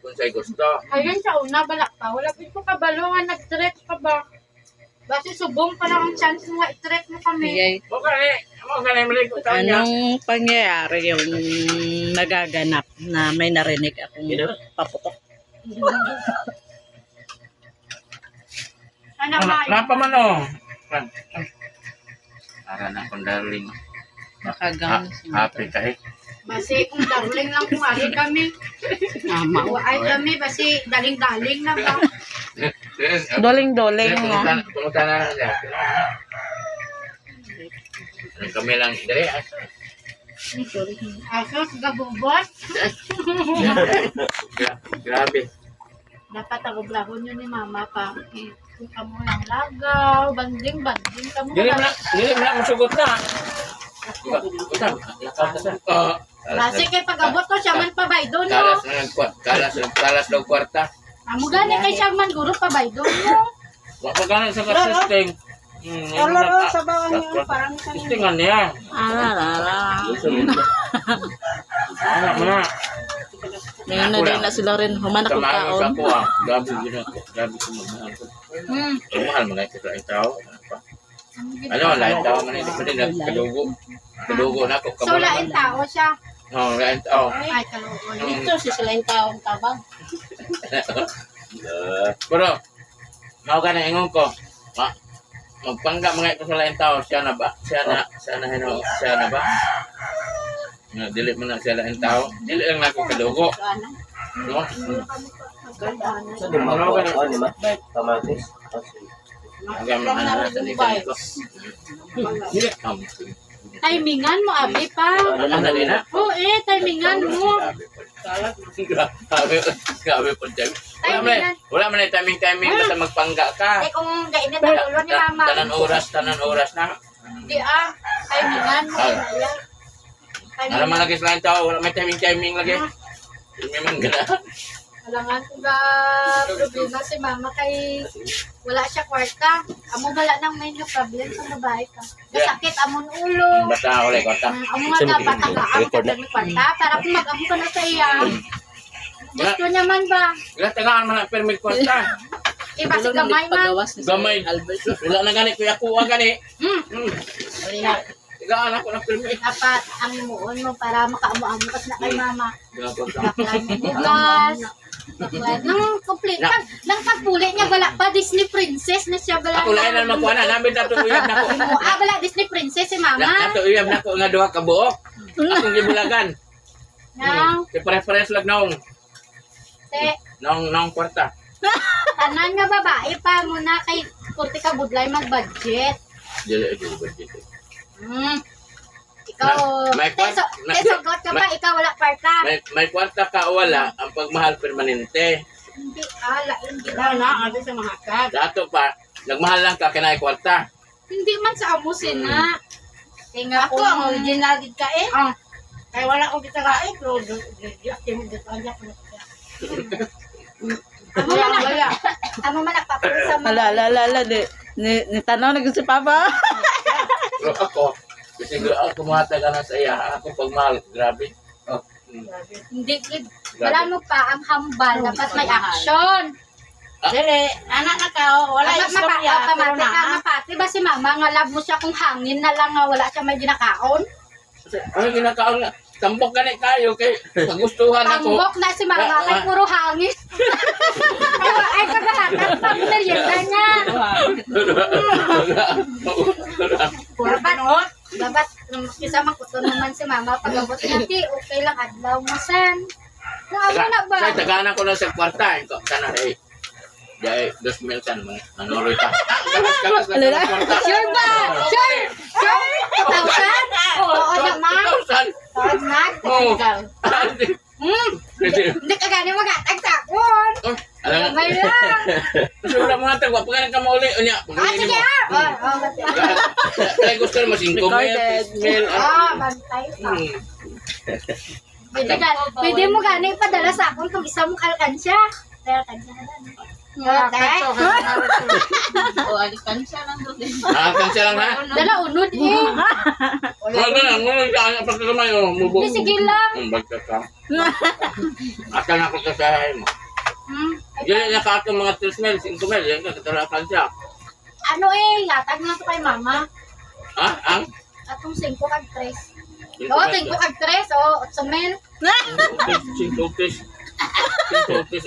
Kung sa'yo gusto. Ayun sa una, balak pa. Wala din ko kabalo nga nag-trek ka ba? Basi subong pa lang ang chance mo nga i-trek mo kami. Sige. Mo gani malikot tayo niya. Anong pangyayari yung nagaganap na may narinig akong paputok? Ano ba? Napa man o. Para na akong darling. Nakagang. Happy ka eh. Basi kung darling lang kung ari kami. Tama. Ay kami, basi daling-daling na ba? Doling-doling mo. Pumunta na lang siya. Kami lang dari. Asos, gabubot. Grabe. Dapat agoblahon yun ni mama pa. Kung kamo lang lagaw, banding-banding kamo Dili lang. mo na masugot na. Basi kay pag-abot ko, siya man pabaydo no. Kalas daw kwarta. Amo gani kay siya man guro pabaydo no. Wa pa ganan sa kasisting. sa bawang niyo, parang Testingan niya. Anak mo na. Ngayon na din na sila rin humanak ng Tamahan sa kaon. ako Gabi yun ako. Gabi ko magmahal ko. Mahal mo na ito sa tao. Ano, lahat tao man hindi ko din kadugo. Kadugo na ako. So lain tao siya. Oo, lahat tao. Ay kaluon. Dito si sila yung taong tabang. Pero, mau ka na ingon ko. Magpangga mga ito sa lain tao. Siya na ba? Siya na ba? Dili mo na siya lain tao. Dili lang ako kadugo. No? Sa lima kamatis. Hanggang ano sa likod ko. Dili. Timingan mo abi pa. Ano na din na? Oo timingan mo. Grabe po dyan. Wala man na timing basta magpangga ka. Eh kung gainit ang ulo ni mama. Tanan oras na. Di timingan mo. Alam mo lagi sa tao, wala may timing lagi. May man gana. Alangan ko ga problema si mama kay wala siya kwarta. Amo wala nang may problem sa babae ka. Kasakit amon ulo. Basta ako lang kota. Amo nga dapat tagaan ka ng kwarta para kung mag-amo ka na sa iya. Gusto niya man ba? Wala tagaan man ang permit kota. Eh basi gamay man. Gamay. Wala na gani kuya kuha gani. Tagaan ako ng permit. Dapat ang muon mo para makaamo-amo kas na kay mama. Gapos. Baklan mo bugas. Baklan. Nang complete pag nang pagpuli niya wala pa Disney princess na siya wala. Ako lain na magkuha na. Namin na ito uyab na ko. Wala Disney princess si mama. Nato uyab na ko nga duha ka buok. Akong gibulagan. Nang Preference lang noong. te Noong kwarta. tanan nga babae pa muna kay kurti ka budlay mag-budget. Dili. Ikaw, May tesogot ka pa, ikaw wala kwarta. May kwarta ka o wala, ang pagmahal permanente. Hindi, hindi na, abi sa mga kag. Dato pa, nagmahal lang ka, kinay kwarta. Hindi man sa amusin na. Kaya Ako ang original gid ka eh. Kaya wala ko kita ka pero amo man nagpapulo sa mga. Ala, ni tanaw na si Papa. Pero ako, kasi ako muhatag na sa iya, ako pagmahal, grabe. Hindi, wala mo pa ang hambal, dapat may action. Dili, anak na ka, wala istorya. Mapati ba si mama nga love mo siya kung hangin na lang nga wala siya may ginakaon? Ano ginakaon nga? Tambok ka kayo, kay pagustuhan ako. Tambok na si mama kay puro hangin. Ay kagahatan pa merienda niya. Dapat isa makuto naman si mama pag-abot niya ti okay lang adlaw mo san. Naamo na ba? Kaya taganan ko na sa kwarta, kana eh. Jai, 2,000 kan, manuloy ka. Kalas na sa kwarta. Sure ba? Sure? 1,000? Oo naman. 1,000? Tawag na. Oo. Hindi ka gani magatag sa akon. Alam May lang. Gusto mo mga tagwa, pagka ka mauli, unya, Sige kaya gusto mo 5,000, 10,000. bantay pa. Pwede mo gani padala sa akon kung isa mong alkansya. Kaya alkansya na lang. Okay. O, alikansya lang doon. Cancel lang ha. Dala unod eh. Wala na, ngunit ka pagkakamay o mubong. Hindi, sige lang. Bagka ka. Akal na ako kasahay mo. Dili na ka mga 3 mil, 5 mil, yan ka katalakan siya. Ano eh, latag na to kay mama. Ha? Ang? Atong 5 kag 3. Oo, 5 kag 3. Oo, 8 mil. 5 pies. 5 pies.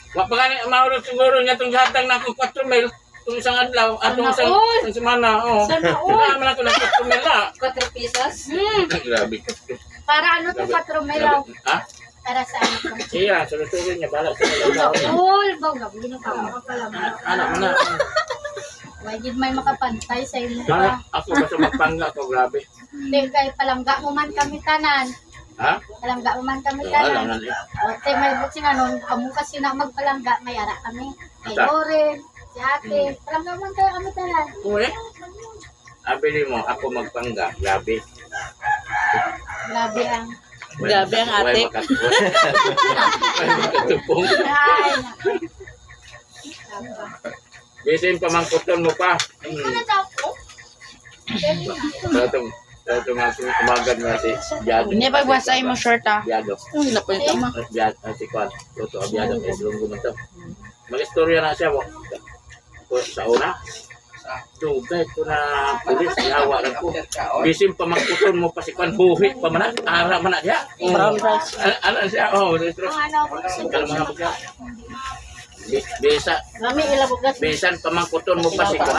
Wa pa gani maurot siguro niya itong hatang na akong 4 mil. Itong isang adlaw, atong Sana all. isang semana. Sana all. Wala naman ako ng 4 mil na. 4 pesos. Grabe ka. Para ano to 4 mil lang. Ha? Para sa ano to. Siya, sulusuro niya, bala sa All, gabi na pa pala. Anak mo na. Why did may makapantay sa imo Anak, pa? ako basta magpangga ko, grabe. Hindi kay palangga mo man kami tanan. Ha? Palangga mo man kami Wala tanan. na niya. O, tay may buti nga nun, amo kasi na magpalangga, may ara kami. Kay Asa? Loren, si ate. Palangga man kayo kami tanan. Uy, abili mo, ako magpangga, grabe. Grabe ang. Grabe ang ate. May makatupong. Ay, Bisin pamangkuton mo pa. ano na daw po? Tatong umagan mo si Biado. Hindi pagbasay mo short ah. Biado. Uy, napoy ka ma. Si Kwan. Toto Biado. Belum mo to. Mag-istorya na siya. Sa una. Tugay ko na pulis. Ihawa lang ko. Bisin pamangkuton mo pa si Kwan. Buhit pa man. Ara man na siya. Brown rice. Ano siya? Oh, Ang ano po kasi. kalma po siya. Bisa. Rami ilabog na Bisan pamangkuton mo pa si Kwan.